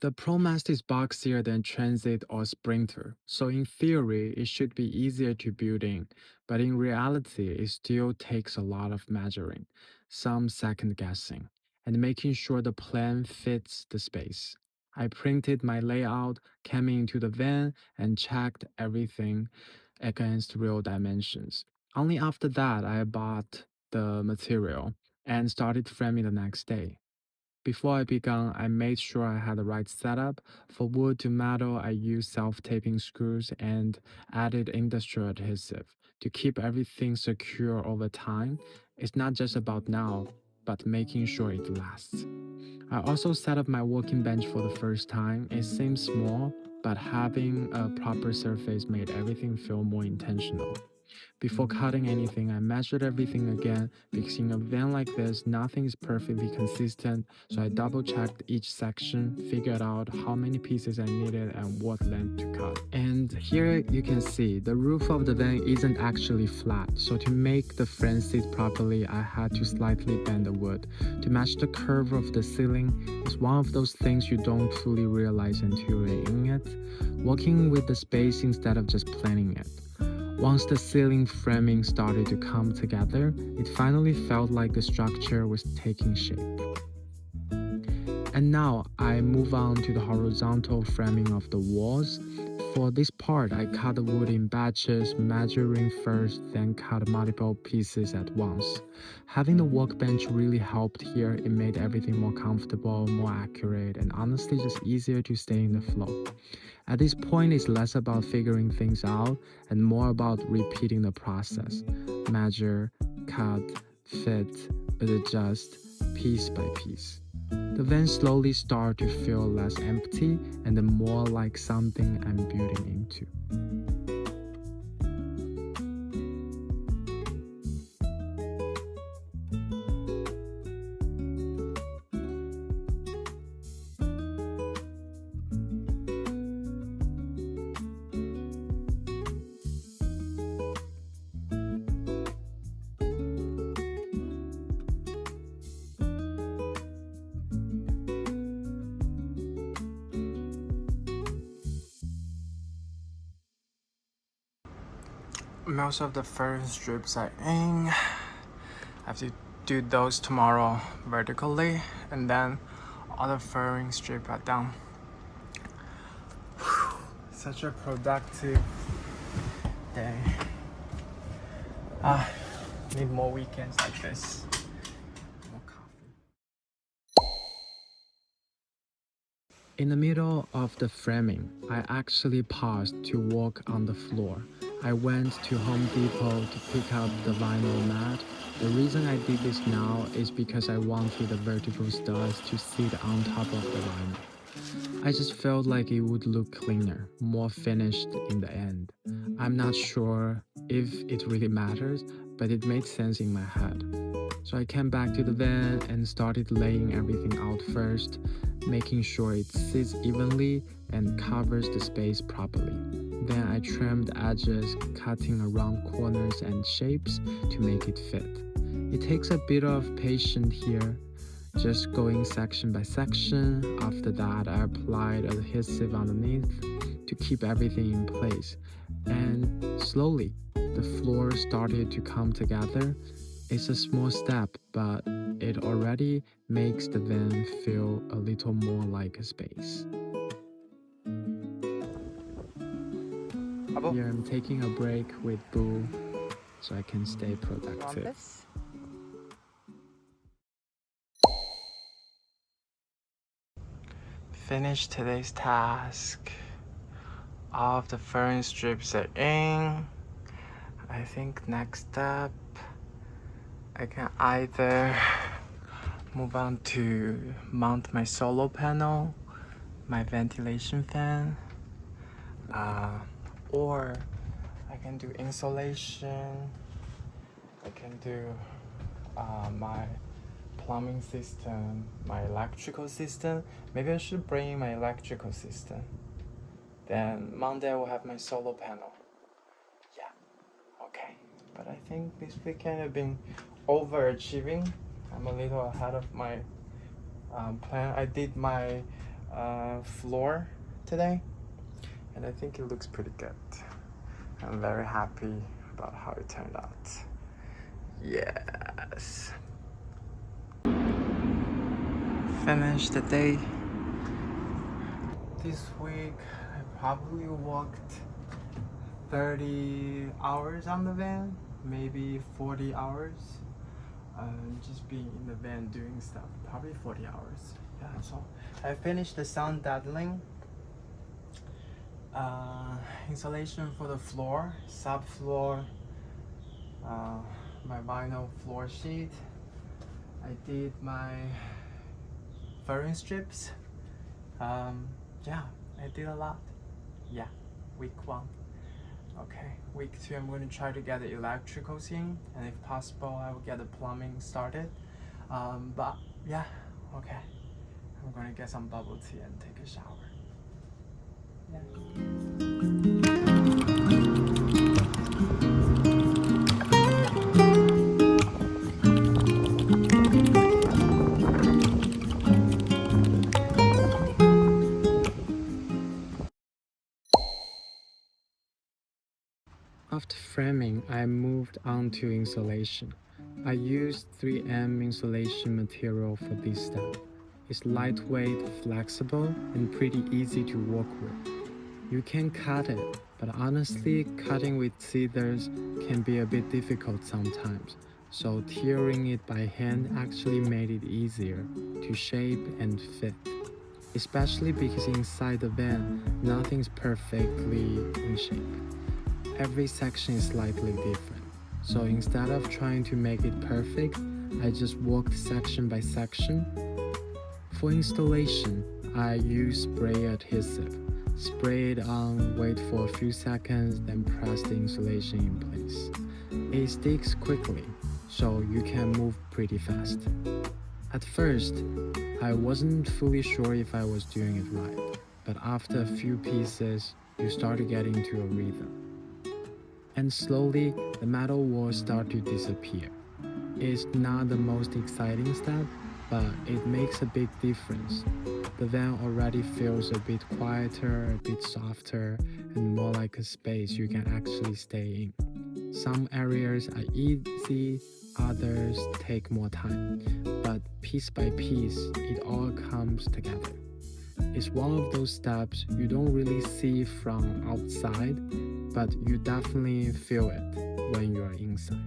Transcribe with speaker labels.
Speaker 1: The ProMaster is boxier than Transit or Sprinter, so in theory, it should be easier to build in, but in reality, it still takes a lot of measuring, some second guessing, and making sure the plan fits the space. I printed my layout, came into the van, and checked everything against real dimensions. Only after that, I bought the material and started framing the next day. Before I began, I made sure I had the right setup. For wood to metal, I used self-taping screws and added industrial adhesive to keep everything secure over time. It's not just about now, but making sure it lasts. I also set up my working bench for the first time. It seems small, but having a proper surface made everything feel more intentional. Before cutting anything, I measured everything again because in a van like this, nothing is perfectly consistent. So I double checked each section, figured out how many pieces I needed and what length to cut. And here you can see the roof of the van isn't actually flat. So to make the frame sit properly, I had to slightly bend the wood. To match the curve of the ceiling is one of those things you don't fully realize until you're in it. Working with the space instead of just planning it. Once the ceiling framing started to come together, it finally felt like the structure was taking shape. And now I move on to the horizontal framing of the walls. For this part, I cut the wood in batches, measuring first, then cut multiple pieces at once. Having the workbench really helped here. It made everything more comfortable, more accurate, and honestly just easier to stay in the flow. At this point, it's less about figuring things out and more about repeating the process. Measure, cut, fit, but adjust piece by piece. The van slowly starts to feel less empty and more like something I'm building into. Most of the first strips are in. I have to do those tomorrow vertically, and then all the furring strips are done. Such a productive day. Need more weekends like this. More coffee. In the middle of the framing, I actually paused to walk on the floor. I went to Home Depot to pick up the vinyl mat. The reason I did this now is because I wanted the vertical studs to sit on top of the vinyl. I just felt like it would look cleaner, more finished in the end. I'm not sure if it really matters, but it made sense in my head. So I came back to the van and started laying everything out first, making sure it sits evenly and covers the space properly. Then I trimmed edges, cutting around corners and shapes to make it fit. It takes a bit of patience here, just going section by section. After that, I applied adhesive underneath to keep everything in place. And slowly, the floor started to come together. It's a small step, but it already makes the van feel a little more like a space. Here I'm taking a break with Boo so I can stay productive. Finish today's task. All of the furring strips are in. I think next step, I can either move on to mount my solar panel, my ventilation fan, or I can do insulation. I can do my plumbing system, my electrical system. Maybe I should bring in my electrical system. Then Monday I will have my solar panel. Yeah, okay. But I think this weekend I've been overachieving. I'm a little ahead of my plan. I did my floor today, and I think it looks pretty good. I'm very happy about how it turned out. Yes. Finished the day. This week I probably walked 30 hours on the van, maybe 40 hours. Just being in the van doing stuff, probably 40 hours. Yeah, so I finished the sound deadening, insulation for the floor, subfloor, my vinyl floor sheet. I did my furring strips. Yeah, I did a lot. Yeah, week 1. Okay, week 2 I'm going to try to get the electricals in, and if possible I will get the plumbing started. But yeah, okay, I'm going to get some bubble tea and take a shower. Yeah. After framing, I moved on to insulation. I used 3M insulation material for this step. It's lightweight, flexible, and pretty easy to work with. You can cut it, but honestly, cutting with scissors can be a bit difficult sometimes. So tearing it by hand actually made it easier to shape and fit. Especially because inside the van, nothing's perfectly in shape. Every section is slightly different. So instead of trying to make it perfect, I just walked section by section. For installation, I use spray adhesive. Spray it on, wait for a few seconds, then press the insulation in place. It sticks quickly, so you can move pretty fast. At first, I wasn't fully sure if I was doing it right, but after a few pieces, you start to get into a rhythm. And slowly, the metal walls start to disappear. It's not the most exciting step, but it makes a big difference. The van already feels a bit quieter, a bit softer, and more like a space you can actually stay in. Some areas are easy, others take more time, but piece by piece, it all comes together. It's one of those steps you don't really see from outside, but you definitely feel it when you're inside.